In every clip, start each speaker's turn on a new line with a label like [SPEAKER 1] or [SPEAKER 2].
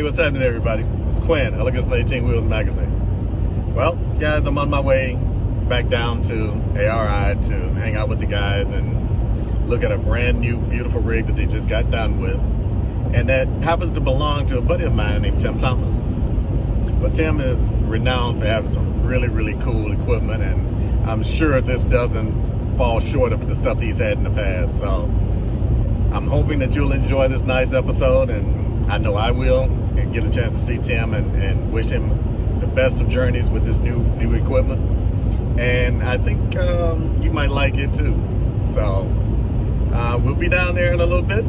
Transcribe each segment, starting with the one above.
[SPEAKER 1] what's happening, everybody? It's Quinn, Elegance on 18 Wheels Magazine. Well, guys, I'm on my way back down to ARI to hang out with the guys and look at a brand new, beautiful rig that they just got done with. And that happens to belong to a buddy of mine named Tim Thomas. But Tim is renowned for having some really, really cool equipment, and I'm sure this doesn't fall short of the stuff he's had in the past. So I'm hoping that you'll enjoy this nice episode, and I know I will, and get a chance to see Tim and wish him the best of journeys with this new equipment. And I think you might like it too. So we'll be down there in a little bit,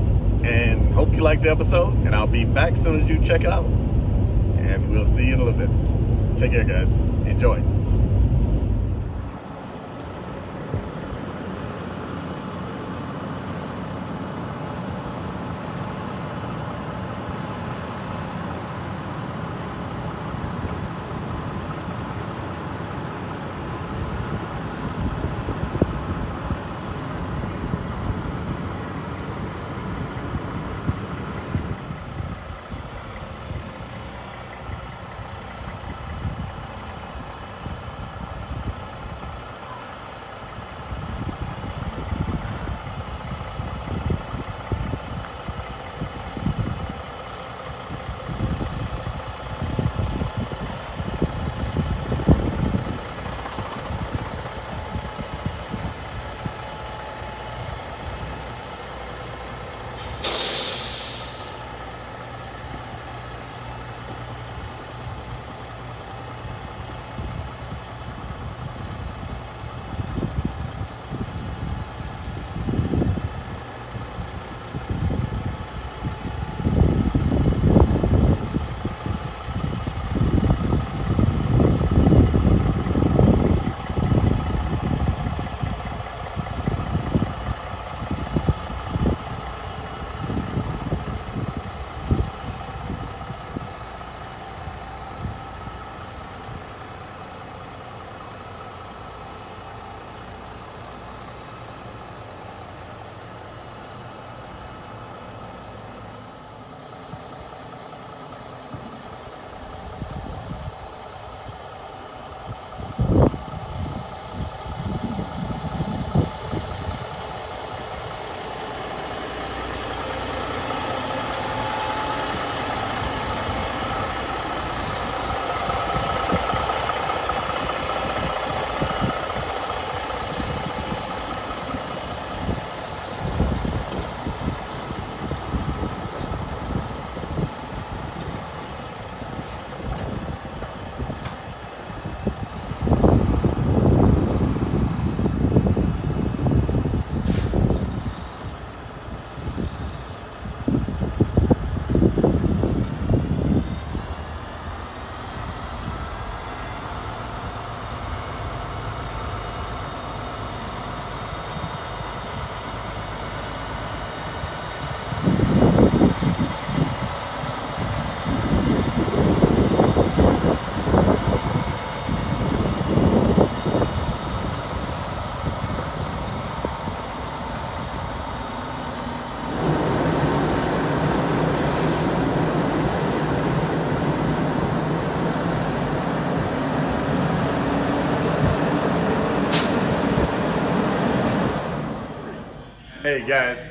[SPEAKER 1] and hope you like the episode, and I'll be back as soon as you check it out. And we'll see you in a little bit. Take care, guys. Enjoy. Hey guys,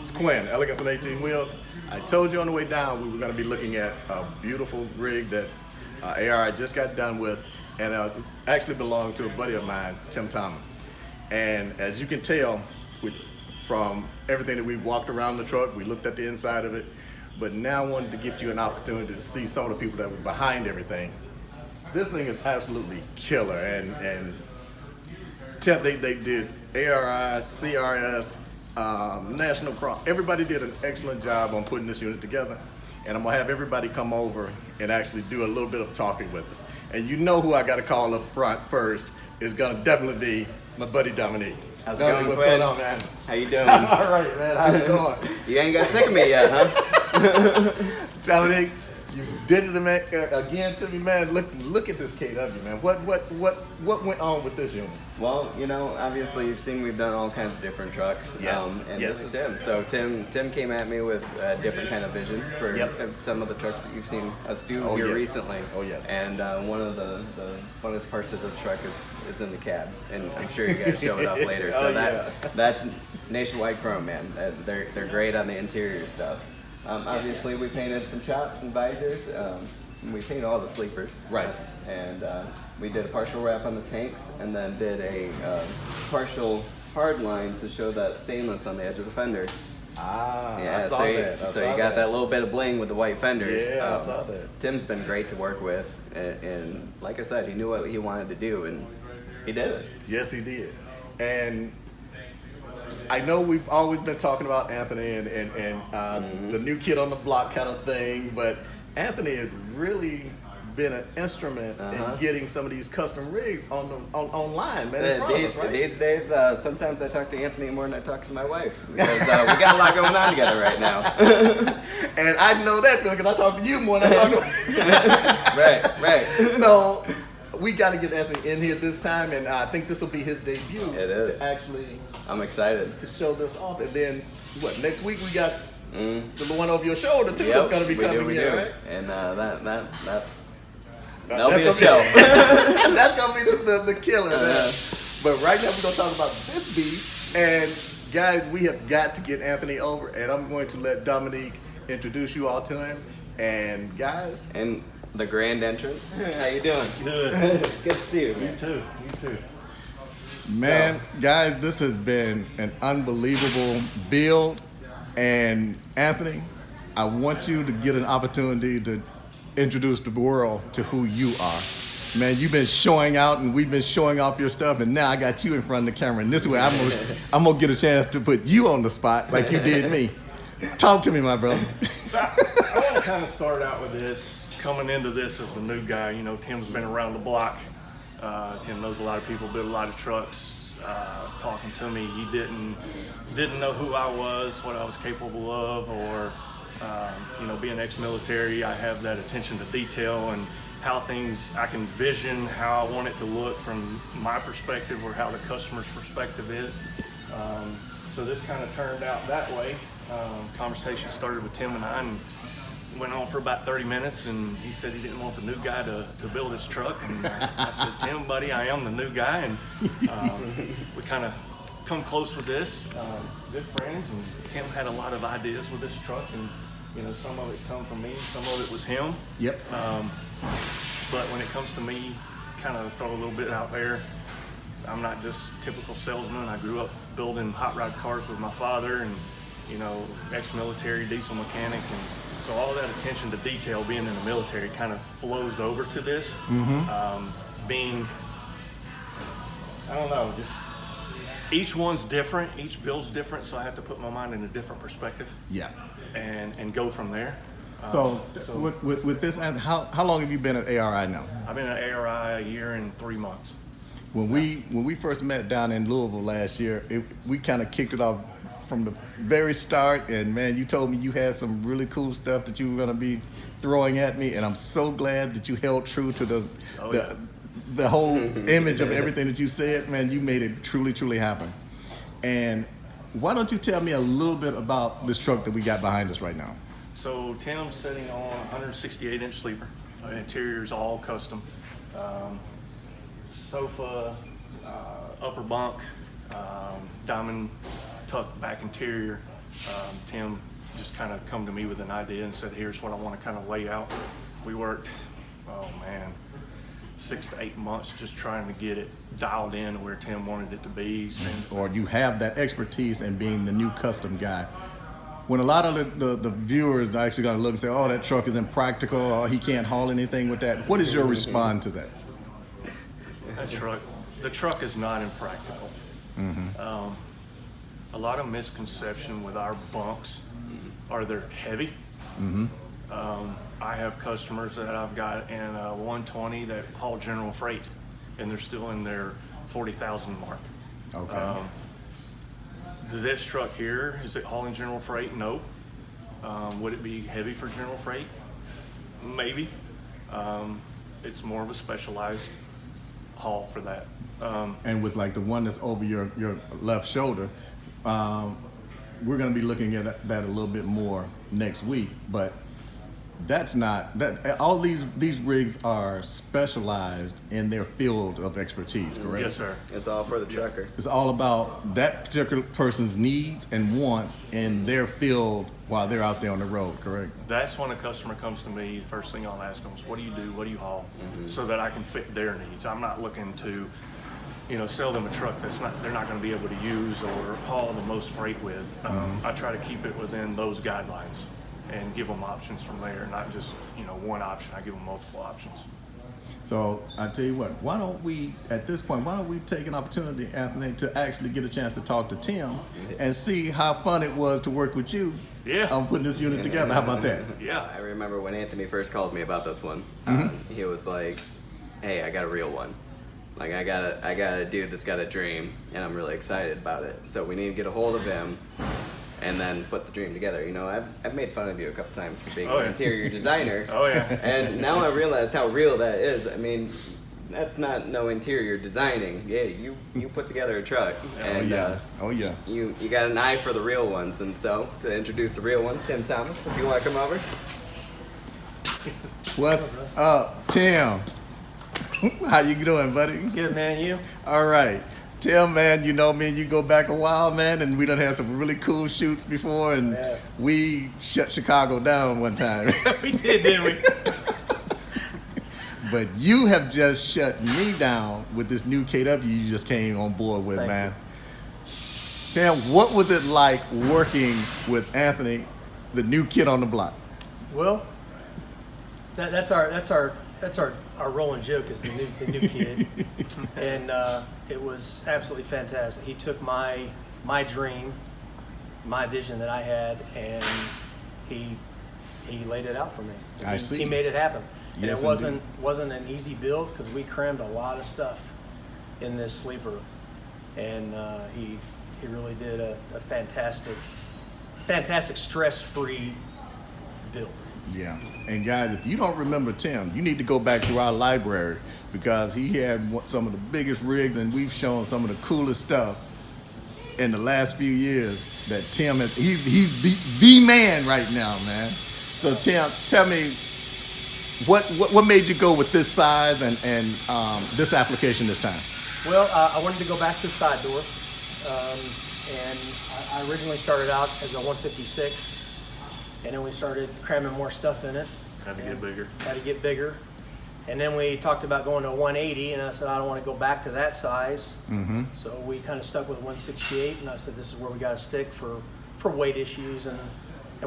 [SPEAKER 1] it's Quinn, Elegance on 18 Wheels. I told you on the way down we were going to be looking at a beautiful rig that ARI just got done with, and actually belonged to a buddy of mine, Tim Thomas. And as you can tell from everything that we've walked around the truck, we looked at the inside of it, but now I wanted to give you an opportunity to see some of the people that were behind everything. This thing is absolutely killer, and Tim, they did ARI, CRS, National Cross. Everybody did an excellent job on putting this unit together, and I'm gonna have everybody come over and actually do a little bit of talking with us. And you know who I got to call up front first is gonna definitely be my buddy Dominique.
[SPEAKER 2] How's it going,
[SPEAKER 1] What's
[SPEAKER 2] Quinn?
[SPEAKER 1] going on, man?
[SPEAKER 2] How you doing?
[SPEAKER 1] All right, man. How's it going?
[SPEAKER 2] You ain't got sick of me yet, huh?
[SPEAKER 1] Dominique, You did it again to me, man. Look at this KW, man. What went on with this unit?
[SPEAKER 2] Well, you know, obviously you've seen we've done all kinds of different trucks.
[SPEAKER 1] Yes.
[SPEAKER 2] And
[SPEAKER 1] yes.
[SPEAKER 2] this is Tim. So Tim came at me with a different kind of vision for
[SPEAKER 1] Yep.
[SPEAKER 2] some of the trucks that you've seen us do
[SPEAKER 1] Oh,
[SPEAKER 2] here
[SPEAKER 1] yes.
[SPEAKER 2] recently.
[SPEAKER 1] Oh, yes.
[SPEAKER 2] And one of the funnest parts of this truck is in the cab, and I'm sure you guys show it off later. So
[SPEAKER 1] yeah.
[SPEAKER 2] that's Nationwide Chrome, man. They're great on the interior stuff. Obviously, we painted some chops and visors. We painted all the sleepers.
[SPEAKER 1] Right.
[SPEAKER 2] And we did a partial wrap on the tanks, and then did a partial hard line to show that stainless on the edge of the fender.
[SPEAKER 1] Ah,
[SPEAKER 2] Yeah,
[SPEAKER 1] I saw
[SPEAKER 2] so
[SPEAKER 1] that.
[SPEAKER 2] So you got that little bit of bling with the white fenders.
[SPEAKER 1] Yeah, I saw that.
[SPEAKER 2] Tim's been great to work with, and like I said, he knew what he wanted to do, and he did it.
[SPEAKER 1] Yes, he did. And I know we've always been talking about Anthony and the new kid on the block kind of thing, but Anthony has really been an instrument in getting some of these custom rigs online, man. In front of us, right?
[SPEAKER 2] These days, sometimes I talk to Anthony more than I talk to my wife, because we got a lot going on together right now.
[SPEAKER 1] And I know that because I talk to you more than I talk to
[SPEAKER 2] Right.
[SPEAKER 1] So we got to get Anthony in here this time, and I think this will be his debut.
[SPEAKER 2] It is.
[SPEAKER 1] To actually,
[SPEAKER 2] I'm excited
[SPEAKER 1] to show this off. And then, next week we got the one over your shoulder too.
[SPEAKER 2] Yep,
[SPEAKER 1] That's going to be coming
[SPEAKER 2] we
[SPEAKER 1] in,
[SPEAKER 2] do.
[SPEAKER 1] right?
[SPEAKER 2] And
[SPEAKER 1] That'll
[SPEAKER 2] be the show.
[SPEAKER 1] That's gonna be the killer. But right now we're gonna talk about this beast. And guys, we have got to get Anthony over, and I'm going to let Dominique introduce you all to him. And guys,
[SPEAKER 2] and the grand entrance. How you doing?
[SPEAKER 3] Good.
[SPEAKER 2] Good to see you, man.
[SPEAKER 3] You too.
[SPEAKER 1] man, guys, this has been an unbelievable build. And Anthony, I want you to get an opportunity to introduce the world to who you are. Man, you've been showing out, and we've been showing off your stuff, and now I got you in front of the camera. And this way, I'm gonna get a chance to put you on the spot like you did me. Talk to me, my brother.
[SPEAKER 3] So I want to kind of start out with this. Coming into this as a new guy, you know, Tim's been around the block. Tim knows a lot of people, built a lot of trucks. Talking to me, he didn't know who I was, what I was capable of, or you know, being ex-military, I have that attention to detail and how things, I can vision how I want it to look from my perspective or how the customer's perspective is. So this kind of turned out that way. Conversation started with Tim and I, and went on for about 30 minutes, and he said he didn't want the new guy to build his truck. And I said, Tim, buddy, I am the new guy. And we kind of come close with this, good friends, and Tim had a lot of ideas with this truck, and you know, some of it come from me, some of it was him.
[SPEAKER 1] Yep.
[SPEAKER 3] But when it comes to me, kind of throw a little bit out there. I'm not just typical salesman. I grew up building hot rod cars with my father, and you know, ex-military diesel mechanic, and so all that attention to detail being in the military kind of flows over to this. Being, I don't know, just each one's different, each build's different, so I have to put my mind in a different perspective.
[SPEAKER 1] Yeah.
[SPEAKER 3] And go from there.
[SPEAKER 1] So with this, how long have you been at ARI now?
[SPEAKER 3] I've been at ARI a year and 3 months.
[SPEAKER 1] When we first met down in Louisville last year, we kind of kicked it off from the very start, and man, you told me you had some really cool stuff that you were going to be throwing at me, and I'm so glad that you held true to the whole image of everything that you said. Man, you made it truly happen. And why don't you tell me a little bit about this truck that we got behind us right now?
[SPEAKER 3] So Tim's sitting on a 168-inch sleeper. Interior's all custom. Sofa, upper bunk, diamond tuck back interior. Tim just kind of come to me with an idea and said, here's what I want to kind of lay out. We worked, 6 to 8 months just trying to get it dialed in to where Tim wanted it to be.
[SPEAKER 1] Or you have that expertise in being the new custom guy. When a lot of the viewers are actually going to look and say, oh, that truck is impractical, or he can't haul anything with that, what is your response to that?
[SPEAKER 3] The truck is not impractical. A lot of misconception with our bunks are they're heavy. I have customers that I've got in a 120 that haul general freight, and they're still in their 40,000 mark.
[SPEAKER 1] Okay.
[SPEAKER 3] This truck here, is it hauling general freight? No. Would it be heavy for general freight? Maybe. It's more of a specialized haul for that.
[SPEAKER 1] And with like the one that's over your left shoulder, we're going to be looking at that a little bit more next week. But that's not that. All these rigs are specialized in their field of expertise, correct?
[SPEAKER 3] Yes, sir.
[SPEAKER 2] It's all for the trucker.
[SPEAKER 1] It's all about that particular person's needs and wants in their field while they're out there on the road, correct?
[SPEAKER 3] That's when a customer comes to me, the first thing I'll ask them is, what do you do? What do you haul? So that I can fit their needs. I'm not looking to, sell them a truck they're not going to be able to use or haul the most freight with. I try to keep it within those guidelines and give them options from there, not just, one option. I give them multiple options.
[SPEAKER 1] So I tell you what, why don't we take an opportunity, Anthony, to actually get a chance to talk to Tim and see how fun it was to work with you on putting this unit together. How about that?
[SPEAKER 3] Yeah.
[SPEAKER 2] I remember when Anthony first called me about this one. He was like, "Hey, I got a real one. Like I got a dude that's got a dream, and I'm really excited about it. So we need to get a hold of him, and then put the dream together." I've made fun of you a couple times for being an interior designer.
[SPEAKER 3] Oh yeah.
[SPEAKER 2] And now I realize how real that is. I mean, that's not no interior designing. Yeah, you put together a truck, and you got an eye for the real ones. And so to introduce the real one, Tim Thomas, if you want to come over.
[SPEAKER 1] What's up, Tim? How you doing, buddy?
[SPEAKER 4] Good, man. You?
[SPEAKER 1] All right. Tim, man, you know me and you go back a while, man, and we done had some really cool shoots before, and we shut Chicago down one time.
[SPEAKER 4] We did, didn't we?
[SPEAKER 1] But you have just shut me down with this new KW you just came on board with, man. Tim, what was it like working with Anthony, the new kid on the block?
[SPEAKER 4] Well, that's our rolling joke is the new kid, and it was absolutely fantastic. He took my dream, my vision that I had, and he laid it out for me.
[SPEAKER 1] I see.
[SPEAKER 4] He made it happen, and
[SPEAKER 1] Yes,
[SPEAKER 4] it wasn't an easy build because we crammed a lot of stuff in this sleeper, and he really did a fantastic stress-free build.
[SPEAKER 1] Yeah, and guys, if you don't remember Tim, you need to go back to our library because he had some of the biggest rigs, and we've shown some of the coolest stuff in the last few years that Tim has. He's the man right now, man. So Tim, tell me what made you go with this size and this application this time?
[SPEAKER 4] Well, I wanted to go back to the side door, and I originally started out as a 156. And then we started cramming more stuff in it.
[SPEAKER 3] Had to get bigger.
[SPEAKER 4] And then we talked about going to 180, and I said, I don't want to go back to that size.
[SPEAKER 1] Mm-hmm.
[SPEAKER 4] So we kind of stuck with 168, and I said, this is where we got to stick for weight issues and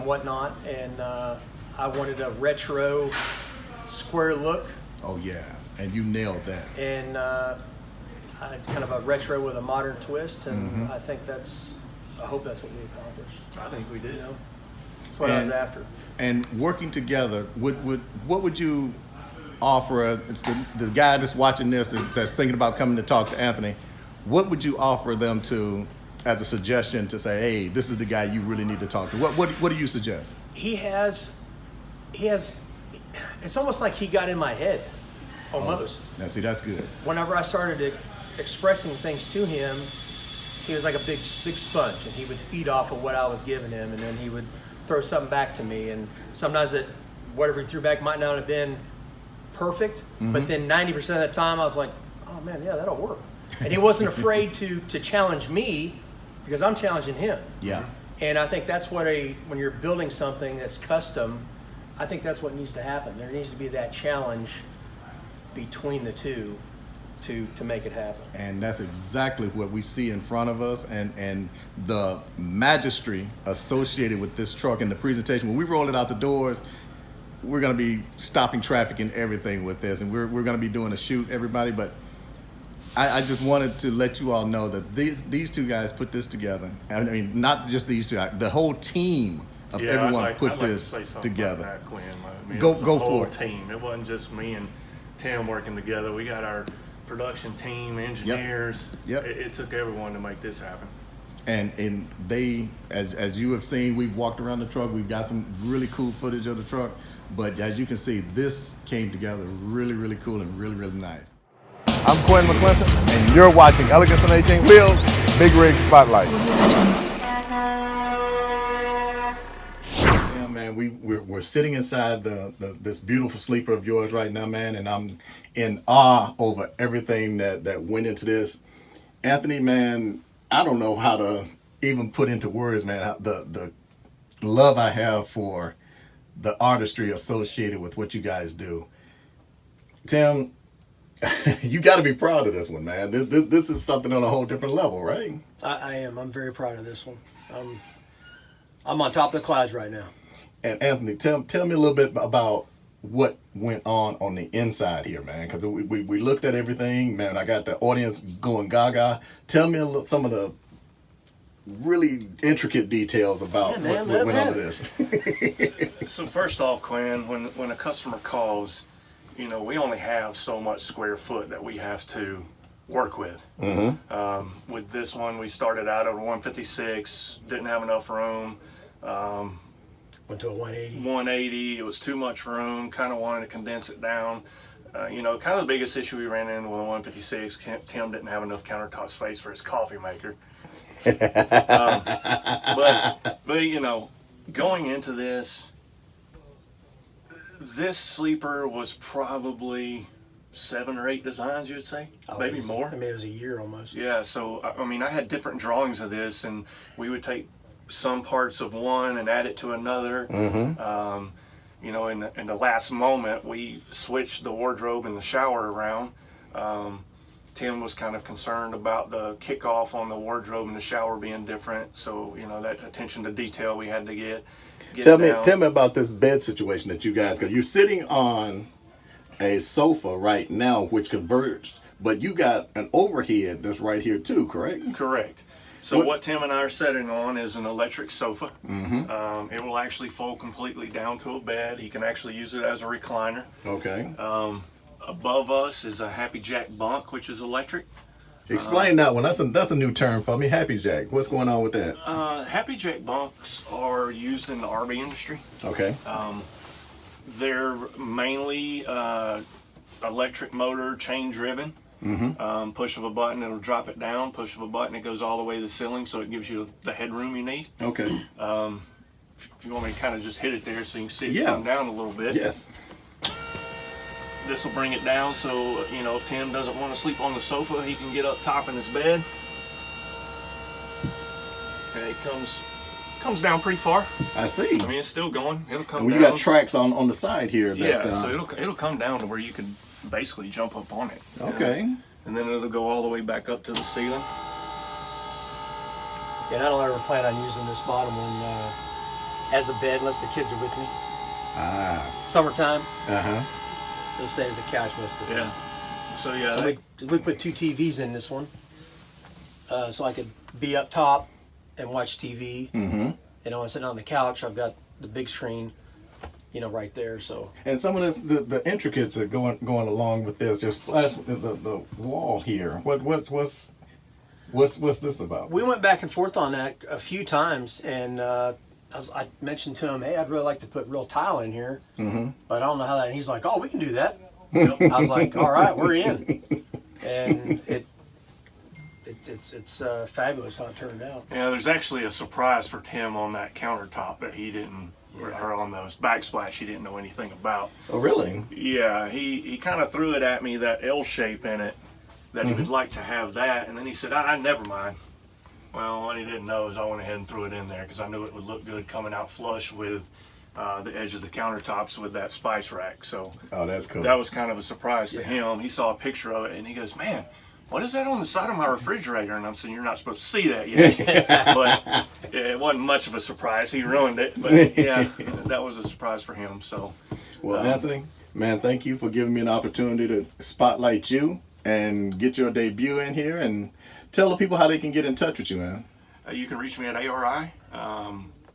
[SPEAKER 4] whatnot. And I wanted a retro square look.
[SPEAKER 1] Oh, yeah. And you nailed that.
[SPEAKER 4] And kind of a retro with a modern twist. And I hope that's what we accomplished.
[SPEAKER 3] I think we did.
[SPEAKER 4] That's what I was after.
[SPEAKER 1] And working together, what would you offer? It's the guy that's watching this that's thinking about coming to talk to Anthony. What would you offer them to as a suggestion to say, hey, this is the guy you really need to talk to? What do you suggest?
[SPEAKER 4] He has. It's almost like he got in my head, almost.
[SPEAKER 1] Now, see, that's good.
[SPEAKER 4] Whenever I started expressing things to him, he was like a big sponge, and he would feed off of what I was giving him, and then he would throw something back to me. And sometimes whatever he threw back might not have been perfect, but then 90% of the time I was like, oh man, yeah, that'll work. And he wasn't afraid to challenge me because I'm challenging him.
[SPEAKER 1] Yeah.
[SPEAKER 4] And I think that's when you're building something that's custom, I think that's what needs to happen. There needs to be that challenge between the two to make it happen.
[SPEAKER 1] And that's exactly what we see in front of us, and the magistry associated with this truck and the presentation. When we roll it out the doors, we're going to be stopping traffic and everything with this, and we're going to be doing a shoot, everybody. But I just wanted to let you all know that these two guys put this together. I mean, not just these two, the whole team of everyone put this together.
[SPEAKER 3] Like that, Quinn. I mean,
[SPEAKER 1] Go
[SPEAKER 3] it was a whole
[SPEAKER 1] for it.
[SPEAKER 3] Team. It wasn't just me and Tim working together. We got our production team, engineers.
[SPEAKER 1] Yep.
[SPEAKER 3] It took everyone to make this happen.
[SPEAKER 1] And they, as you have seen, we've walked around the truck. We've got some really cool footage of the truck. But as you can see, this came together really, really cool and really, really nice. I'm Quinn McClinton, and you're watching Elegance on 18 Wheels Big Rig Spotlight. Yeah, man, we're sitting inside this beautiful sleeper of yours right now, man, and I'm in awe over everything that went into this. Anthony, man, I don't know how to even put into words, man, the love I have for the artistry associated with what you guys do. Tim, you got to be proud of this one, man. This is something on a whole different level, right?
[SPEAKER 4] I am. I'm very proud of this one. I'm on top of the clouds right now.
[SPEAKER 1] And Anthony, tell me a little bit about what went on the inside here, man. Because we looked at everything, man. I got the audience going gaga. Tell me some of the really intricate details about what went on with this.
[SPEAKER 3] So first off, Quinn, when a customer calls, you know, we only have so much square foot that we have to work with. Mm-hmm. With this one, we started out at a 156, didn't have enough room.
[SPEAKER 4] Went to a 180.
[SPEAKER 3] 180, it was too much room, kind of wanted to condense it down. You know, kind of the biggest issue we ran into with a 156, Tim didn't have enough countertop space for his coffee maker. But you know, going into this sleeper was probably 7 or 8 designs, you'd say, maybe more.
[SPEAKER 4] I mean, it was a year almost.
[SPEAKER 3] Yeah, so I mean, I had different drawings of this, and we would take some parts of one and add it to another. Mm-hmm. You know, in the last moment, we switched the wardrobe and the shower around. Tim was kind of concerned about the kickoff on the wardrobe and the shower being different, so you know, that attention to detail we had to get
[SPEAKER 1] Tell me about this bed situation that you guys, because you're sitting on a sofa right now which converts, but you got an overhead that's right here too, correct?
[SPEAKER 3] Correct. So what Tim and I are sitting on is an electric sofa. Mm-hmm. It will actually fold completely down to a bed. He can actually use it as a recliner.
[SPEAKER 1] Okay.
[SPEAKER 3] Above us is a Happy Jack bunk, which is electric.
[SPEAKER 1] Explain that one. That's a new term for me. Happy Jack. What's going on with that?
[SPEAKER 3] Happy Jack bunks are used in the RV industry.
[SPEAKER 1] Okay.
[SPEAKER 3] They're mainly electric motor, chain driven. Mm-hmm. Push of a button, it'll drop it down. Push of a button, it goes all the way to the ceiling, so it gives you the headroom you need.
[SPEAKER 1] Okay.
[SPEAKER 3] If you want me to kind of just hit it there so you can see it come down a little bit.
[SPEAKER 1] Yes.
[SPEAKER 3] This will bring it down, so you know, if Tim doesn't want to sleep on the sofa, he can get up top in his bed. Okay, it comes down pretty far.
[SPEAKER 1] I see.
[SPEAKER 3] I mean, it's still going. It'll come down.
[SPEAKER 1] You got tracks on the side here.
[SPEAKER 3] Yeah, so it'll come down to where you can basically jump up on it.
[SPEAKER 1] Okay.
[SPEAKER 3] And then it'll go all the way back up to the ceiling.
[SPEAKER 4] And I don't ever plan on using this bottom one as a bed unless the kids are with me. Summertime. It'll stay as a couch most of the time.
[SPEAKER 3] So yeah.
[SPEAKER 4] So we put 2 TVs in this one, so I could be up top and watch TV. Mm-hmm. And when I'm sitting on the couch, I've got the big screen, you know, right there. So.
[SPEAKER 1] And some of this, the intricates that going along with this, just splash the wall here. What's this about?
[SPEAKER 4] We went back and forth on that a few times, and I mentioned to him, hey, I'd really like to put real tile in here, but I don't know how that. And he's like, oh, we can do that. I was like, all right, we're in. And it's fabulous how it turned out.
[SPEAKER 3] Yeah, there's actually a surprise for Tim on that countertop that he didn't, or on those backsplash he didn't know anything about.
[SPEAKER 1] Oh, really?
[SPEAKER 3] Yeah, he kind of threw it at me, that L shape in it, that he would like to have that, and then he said, I never mind. Well, what he didn't know is I went ahead and threw it in there because I knew it would look good coming out flush with the edge of the countertops with that spice rack. So
[SPEAKER 1] that's cool.
[SPEAKER 3] That was kind of a surprise to him. He saw a picture of it and he goes, man, what is that on the side of my refrigerator? And I'm saying, you're not supposed to see that yet. But it wasn't much of a surprise. He ruined it. But yeah, that was a surprise for him. So,
[SPEAKER 1] well, Anthony, man, thank you for giving me an opportunity to spotlight you and get your debut in here, and tell the people how they can get in touch with you, man.
[SPEAKER 3] You can reach me at ARI.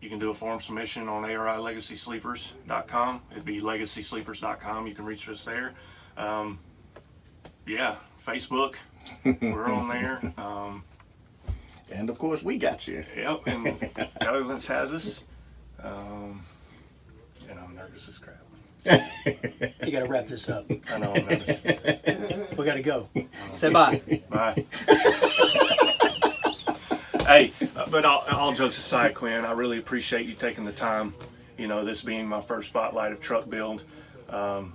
[SPEAKER 3] You can do a form submission on ARILegacySleepers.com. It'd be LegacySleepers.com. You can reach us there. Yeah, Facebook. We're on there.
[SPEAKER 1] And of course, we got you.
[SPEAKER 3] Yep, and Elegance has us. And I'm nervous as crap.
[SPEAKER 4] You got to wrap this up.
[SPEAKER 3] I know I'm nervous.
[SPEAKER 4] We got to go. Say bye.
[SPEAKER 3] Bye. Hey, but all jokes aside, Quinn, I really appreciate you taking the time. You know, this being my first spotlight of truck build.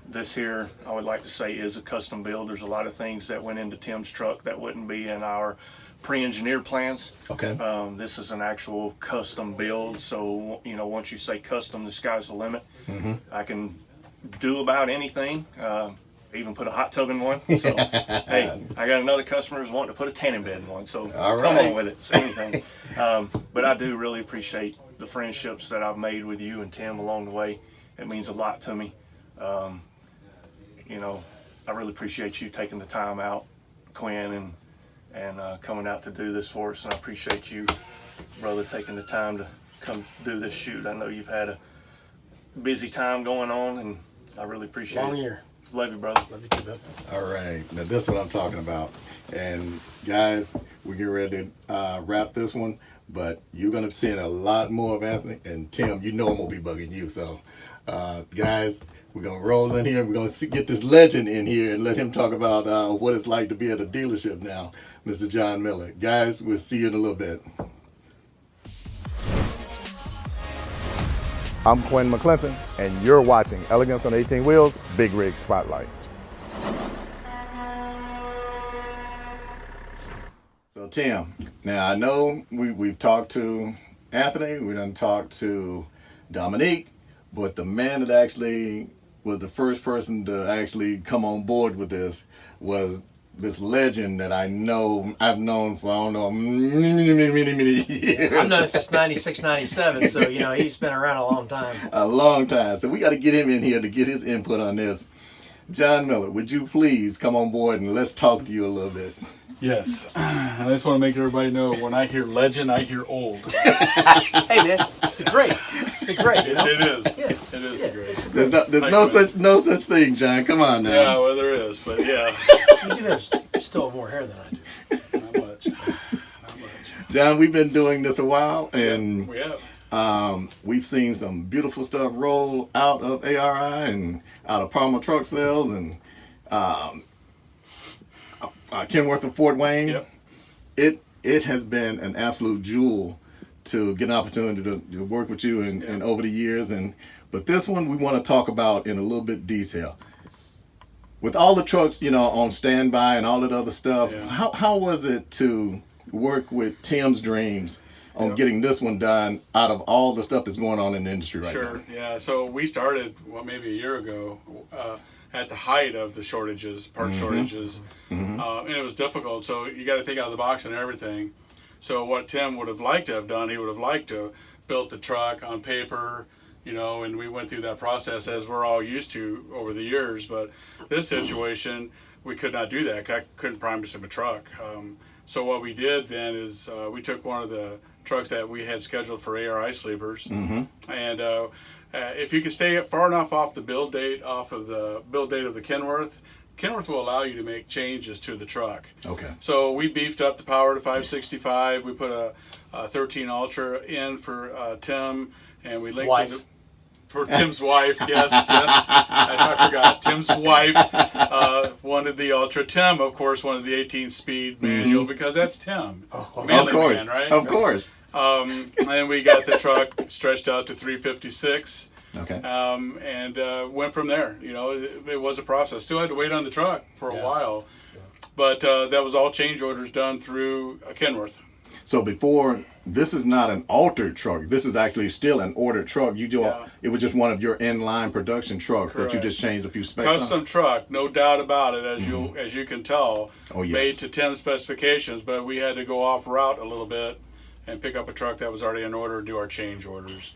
[SPEAKER 3] This here, I would like to say, is a custom build. There's a lot of things that went into Tim's truck that wouldn't be in our pre-engineered plans.
[SPEAKER 1] Okay.
[SPEAKER 3] This is an actual custom build. So, you know, once you say custom, the sky's the limit. I can do about anything. Even put a hot tub in one. So, hey, I got another customer who's wanting to put a tanning bed in one. So,
[SPEAKER 1] All
[SPEAKER 3] come
[SPEAKER 1] right.
[SPEAKER 3] on with it. Say anything. But I do really appreciate the friendships that I've made with you and Tim along the way. It means a lot to me. You know, I really appreciate you taking the time out, Quinn, and coming out to do this for us. And I appreciate you, brother, taking the time to come do this shoot. I know you've had a busy time going on, and I really appreciate it.
[SPEAKER 4] Long year.
[SPEAKER 3] Love you, brother.
[SPEAKER 4] Love you too, bub.
[SPEAKER 1] All right, now this is what I'm talking about. And guys, we're getting ready to wrap this one, but you're gonna be seeing a lot more of Anthony and Tim. You know I'm gonna be bugging you, so guys, we're gonna roll in here. We're gonna get this legend in here and let him talk about what it's like to be at a dealership now, Mr. John Miller. Guys, we'll see you in a little bit. I'm Quinn McClinton, and you're watching Elegance on 18 Wheels Big Rig Spotlight. So Tim, now I know we've talked to Anthony, we done talked to Dominique, but the man that actually was the first person to actually come on board with this was this legend that I've known for, I don't know, many years.
[SPEAKER 4] I've known since 96, 97, so, you know, he's been around a long time.
[SPEAKER 1] A long time. So we got to get him in here to get his input on this. John Miller, would you please come on board and let's talk to you a little bit.
[SPEAKER 5] Yes, and I just want to make everybody know, when I hear legend, I hear old.
[SPEAKER 4] Hey, man, it's the great. It's the great. You know?
[SPEAKER 5] It is.
[SPEAKER 4] Yeah.
[SPEAKER 5] It is
[SPEAKER 4] Yeah,
[SPEAKER 5] the great.
[SPEAKER 4] it's
[SPEAKER 1] There's
[SPEAKER 5] Thank
[SPEAKER 1] no
[SPEAKER 5] you.
[SPEAKER 1] such thing, John. Come on now.
[SPEAKER 5] Yeah, well, there is, but yeah,
[SPEAKER 4] You do have still more hair than I do.
[SPEAKER 5] not much. Not much.
[SPEAKER 1] John, we've been doing this a while, and
[SPEAKER 5] We have.
[SPEAKER 1] we've seen some beautiful stuff roll out of ARI and out of Palmer Truck Sales and Kenworth of Fort Wayne.
[SPEAKER 5] Yep.
[SPEAKER 1] It has been an absolute jewel to get an opportunity to work with you and over the years. But this one we want to talk about in a little bit detail. With all the trucks, you know, on standby and all that other stuff,
[SPEAKER 5] Yeah.
[SPEAKER 1] how was it to work with Tim's dreams on getting this one done out of all the stuff that's going on in the industry right now?
[SPEAKER 5] Sure. Yeah. So we started, maybe a year ago, at the height of the shortages, part shortages, and it was difficult. So you got to think out of the box and everything. So what Tim would have liked to have done, he would have liked to built the truck on paper, you know, and we went through that process as we're all used to over the years. But this situation, we could not do that. I couldn't prime him a truck. So what we did then is we took one of the trucks that we had scheduled for ARI sleepers, and if you can stay far enough off the build date of the Kenworth will allow you to make changes to the truck.
[SPEAKER 1] Okay.
[SPEAKER 5] So we beefed up the power to 565. We put a 13 Ultra in for Tim, and we linked
[SPEAKER 4] Wife.
[SPEAKER 5] it for Tim's wife. Yes, I forgot. Tim's wife wanted the Ultra. Tim, of course, wanted the 18-speed manual because that's Tim. Manly
[SPEAKER 1] Of course.
[SPEAKER 5] man, right?
[SPEAKER 1] Of course.
[SPEAKER 5] And we got the truck stretched out to 356.
[SPEAKER 1] Okay.
[SPEAKER 5] And went from there. You know, it was a process. Still had to wait on the truck for a while, but that was all change orders done through Kenworth.
[SPEAKER 1] So before, this is not an altered truck. This is actually still an ordered truck. It was just one of your inline production trucks that you
[SPEAKER 5] Correct.
[SPEAKER 1] just changed a few specs on.
[SPEAKER 5] Custom truck, no doubt about it, as you can tell.
[SPEAKER 1] Oh, yes.
[SPEAKER 5] Made to Tim's specifications, but we had to go off route a little bit and pick up a truck that was already in order, do our change orders.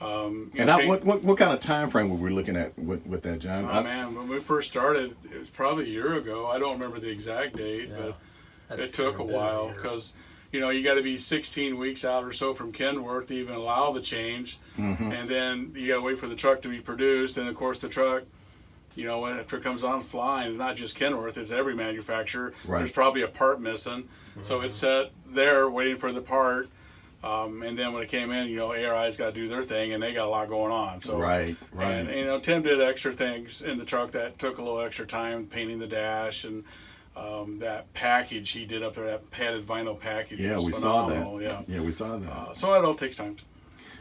[SPEAKER 1] What kind of time frame were we looking at with that, John?
[SPEAKER 5] Oh man, when we first started, it was probably a year ago. I don't remember the exact date, but it took a while because you know you got to be 16 weeks out or so from Kenworth to even allow the change, and then you got to wait for the truck to be produced, and of course the truck, you know, after it comes on flying, not just Kenworth, it's every manufacturer.
[SPEAKER 1] Right.
[SPEAKER 5] There's probably a part missing, so it's set there waiting for the part. And then when it came in, ARI's got to do their thing, and they got a lot going on. So
[SPEAKER 1] Right.
[SPEAKER 5] And Tim did extra things in the truck that took a little extra time, painting the dash and that package he did up there, that padded vinyl package.
[SPEAKER 1] Yeah,
[SPEAKER 5] was
[SPEAKER 1] we saw
[SPEAKER 5] phenomenal.
[SPEAKER 1] that. Yeah, we saw that.
[SPEAKER 5] So it all takes time.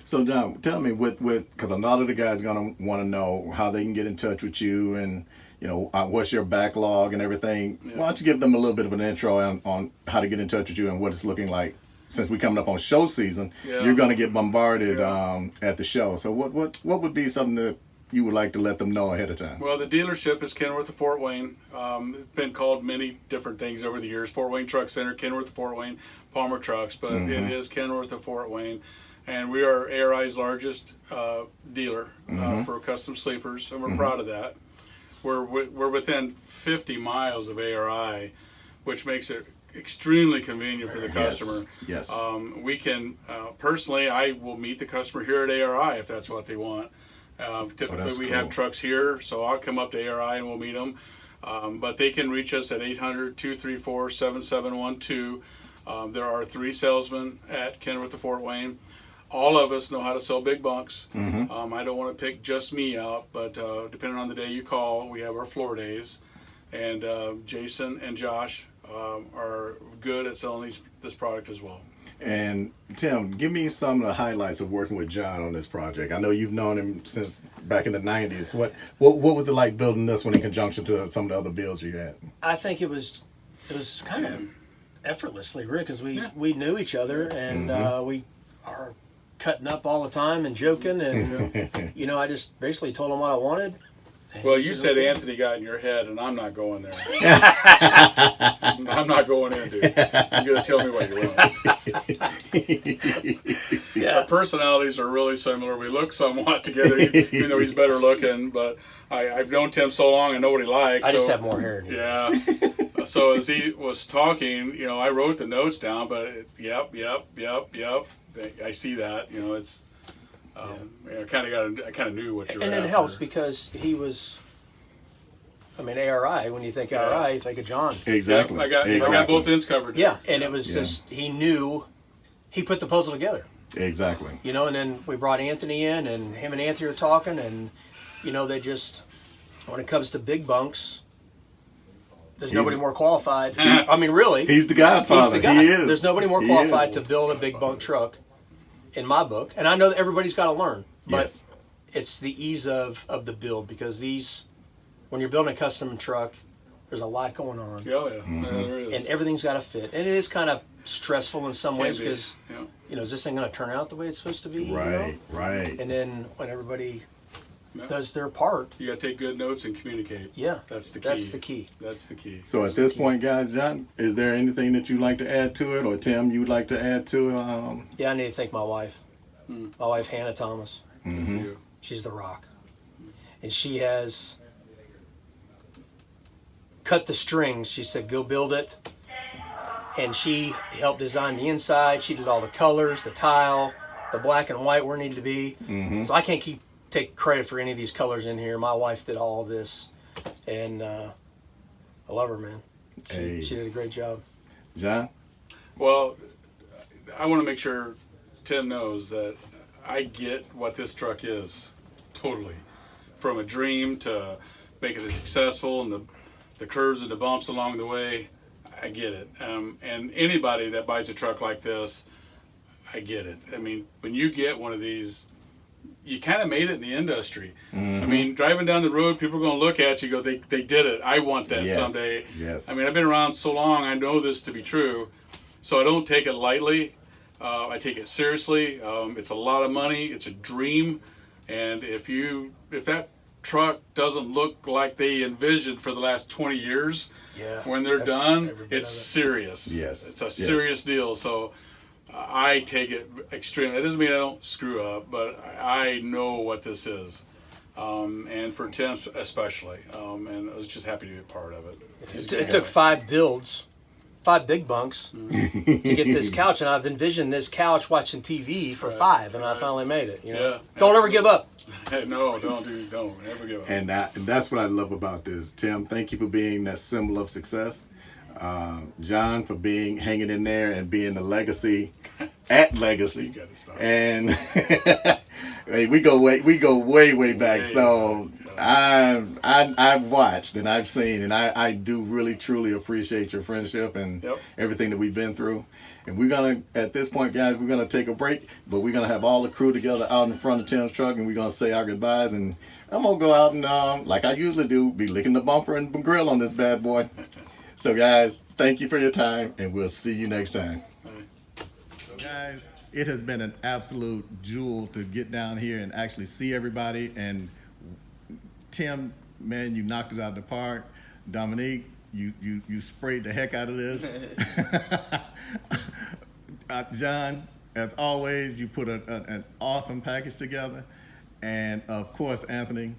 [SPEAKER 1] So John, tell me because a lot of the guys gonna want to know how they can get in touch with you, and what's your backlog and everything.
[SPEAKER 5] Yeah.
[SPEAKER 1] Why don't you give them a little bit of an intro on how to get in touch with you and what it's looking like? Since we're coming up on show season, you're gonna get bombarded at the show. So what would be something that you would like to let them know ahead of time?
[SPEAKER 5] Well, the dealership is Kenworth of Fort Wayne. It's been called many different things over the years. Fort Wayne Truck Center, Kenworth of Fort Wayne, Palmer Trucks, but it is Kenworth of Fort Wayne. And we are ARI's largest dealer for custom sleepers, and we're proud of that. We're within 50 miles of ARI, which makes it extremely convenient for the customer.
[SPEAKER 1] Yes.
[SPEAKER 5] We can, personally, I will meet the customer here at ARI if that's what they want. Typically we have trucks here, so I'll come up to ARI and we'll meet them. But they can reach us at 800-234-7712. There are 3 salesmen at Kenworth of Fort Wayne. All of us know how to sell big bunks. I don't want to pick just me out, but depending on the day you call, we have our floor days. And Jason and Josh are good at selling this product as well.
[SPEAKER 1] And Tim, give me some of the highlights of working with John on this project. I know you've known him since back in the 90s. What was it like building this one in conjunction to some of the other builds you had?
[SPEAKER 4] I think it was kind of effortlessly, Rick, because we knew each other, and we are cutting up all the time and joking, and I just basically told him what I wanted.
[SPEAKER 5] Well, you said Anthony got in your head, and I'm not going there. I'm not going in, dude. You're going to tell me what you want. Our personalities are really similar. We look somewhat together, even though he's better looking. But I've known Tim so long, I know what he likes.
[SPEAKER 4] I just have more hair than you.
[SPEAKER 5] Yeah. So as he was talking, I wrote the notes down, but yep. I see that. It's... I kind of knew what you were
[SPEAKER 4] and
[SPEAKER 5] after.
[SPEAKER 4] it helps because he was. ARI. When you think ARI, you think of John.
[SPEAKER 1] Exactly.
[SPEAKER 5] Yep, I got both ends covered.
[SPEAKER 4] Yeah, and it was just he knew. He put the puzzle together.
[SPEAKER 1] Exactly.
[SPEAKER 4] And then we brought Anthony in, and him and Anthony were talking, and they just, when it comes to big bunks, there's nobody more qualified. Really.
[SPEAKER 1] He's the godfather.
[SPEAKER 4] He's the guy.
[SPEAKER 1] He is.
[SPEAKER 4] There's nobody more qualified to build a big bunk truck, in my book. And I know that everybody's got to learn, but it's the ease of the build, because when you're building a custom truck, there's a lot going on.
[SPEAKER 5] Oh, yeah. There is.
[SPEAKER 4] And everything's got to fit. And it is kind of stressful in some ways because,
[SPEAKER 5] Yeah.
[SPEAKER 4] is this thing going to turn out the way it's supposed to be?
[SPEAKER 1] Right.
[SPEAKER 4] And then when everybody does their part.
[SPEAKER 5] You got to take good notes and communicate.
[SPEAKER 4] Yeah.
[SPEAKER 5] That's the key.
[SPEAKER 4] That's the key.
[SPEAKER 1] So at this point, guys, John, is there anything that you'd like to add to it, or Tim, you would like to add to it?
[SPEAKER 4] Yeah, I need to thank my wife. My wife, Hannah Thomas.
[SPEAKER 5] You.
[SPEAKER 4] She's the rock. And she has cut the strings. She said, go build it. And she helped design the inside. She did all the colors, the tile, the black and white where it needed to be. So I can't take credit for any of these colors in here. My wife did all of this. And I love her, man. She did a great job.
[SPEAKER 1] John?
[SPEAKER 5] Well, I want to make sure Tim knows that I get what this truck is, totally. From a dream to making it successful, and the curves and the bumps along the way, I get it. And anybody that buys a truck like this, I get it. When you get one of these, you kind of made it in the industry. Driving down the road, people are going to look at you and go, they did it. I want that someday.
[SPEAKER 1] Yes.
[SPEAKER 5] I've been around so long, I know this to be true. So I don't take it lightly. I take it seriously. It's a lot of money. It's a dream. And if that truck doesn't look like they envisioned for the last 20 years, when they're done, it's serious.
[SPEAKER 1] Yes.
[SPEAKER 5] It's a serious deal. So I take it extremely. It doesn't mean I don't screw up, but I know what this is. And for Tim especially. And I was just happy to be a part of it.
[SPEAKER 4] It took 5 builds, 5 big bunks to get this couch, and I've envisioned this couch watching TV for 5, and I finally made it. Don't ever give up.
[SPEAKER 5] No, don't ever give up.
[SPEAKER 1] And that's what I love about this. Tim, thank you for being that symbol of success. John for being hanging in there and being the legacy at Legacy.
[SPEAKER 5] You gotta stop.
[SPEAKER 1] And hey, we go way back. So I've watched and I've seen, and I do really truly appreciate your friendship and everything that we've been through. And we're gonna, at this point, guys, we're gonna take a break, but we're gonna have all the crew together out in front of Tim's truck, and we're gonna say our goodbyes. And I'm gonna go out and, like I usually do, be licking the bumper and grill on this bad boy. So, guys, thank you for your time, and we'll see you next time. So, guys, it has been an absolute jewel to get down here and actually see everybody. And Tim, man, you knocked it out of the park. Dominique, you sprayed the heck out of this. John, as always, you put an awesome package together. And of course, Anthony,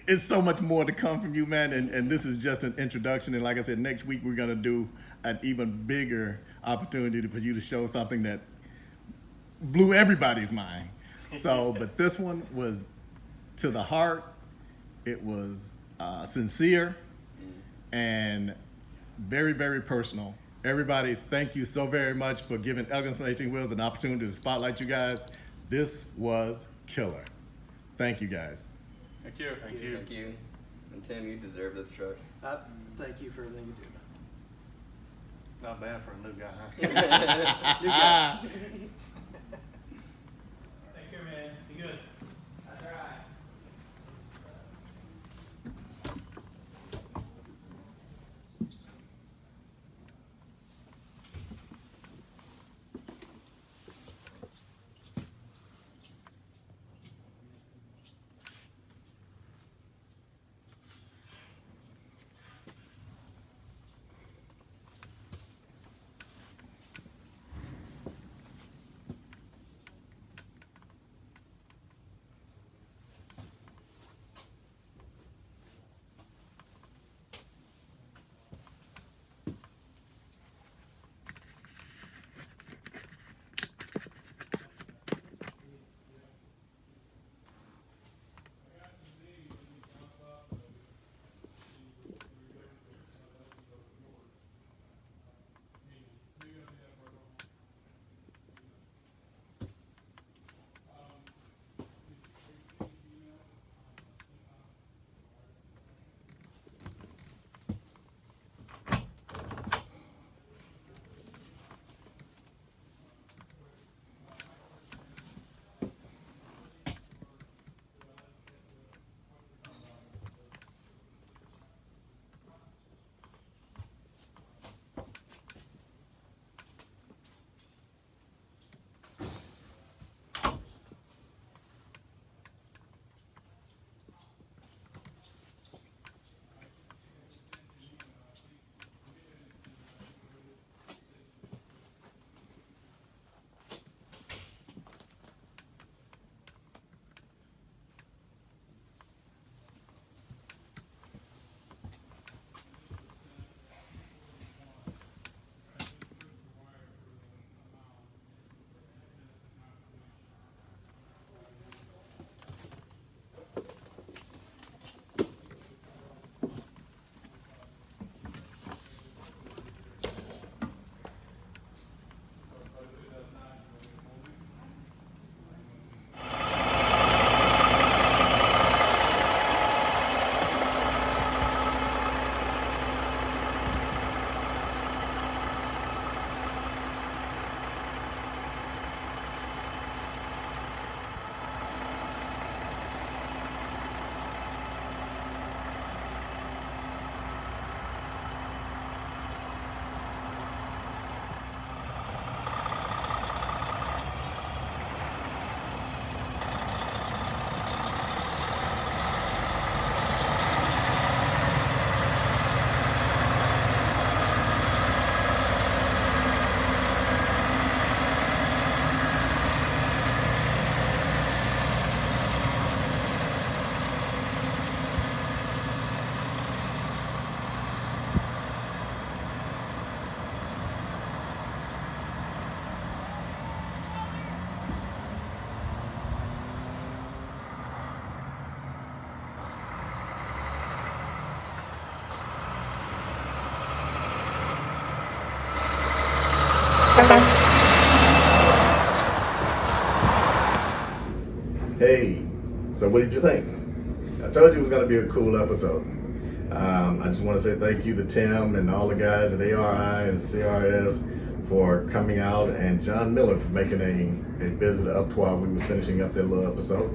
[SPEAKER 1] it's so much more to come from you, man. And this is just an introduction. And like I said, next week we're gonna do an even bigger opportunity for you to show something that blew everybody's mind. So, but this one was to the heart. It was sincere and very, very personal. Everybody, thank you so very much for giving Elegance on 18 Wheels an opportunity to spotlight you guys. This was killer. Thank you, guys.
[SPEAKER 5] Thank you.
[SPEAKER 3] Thank you.
[SPEAKER 2] Thank you. And Tim, you deserve this truck.
[SPEAKER 4] Thank you for everything you do.
[SPEAKER 3] Not bad for a new guy, huh?
[SPEAKER 4] Take care, man. Be good. That's all right.
[SPEAKER 1] Hey, so what did you think? I told you it was going to be a cool episode. I just want to say thank you to Tim and all the guys at ARI and CRS for coming out, and John Miller for making a visit up while we was finishing up that little episode.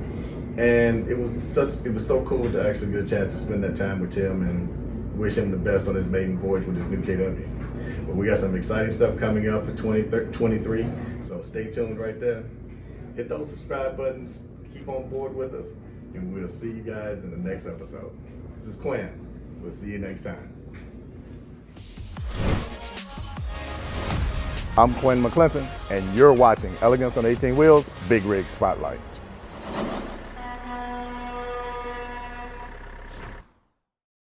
[SPEAKER 1] And it was so cool to actually get a chance to spend that time with Tim and wish him the best on his maiden voyage with his new KW. But we got some exciting stuff coming up for 2023, so stay tuned right there. Hit those subscribe buttons, keep on board with us, and we'll see you guys in the next episode. This is Quinn. We'll see you next time. I'm Quinn McClinton, and you're watching Elegance on 18 Wheels Big Rig Spotlight.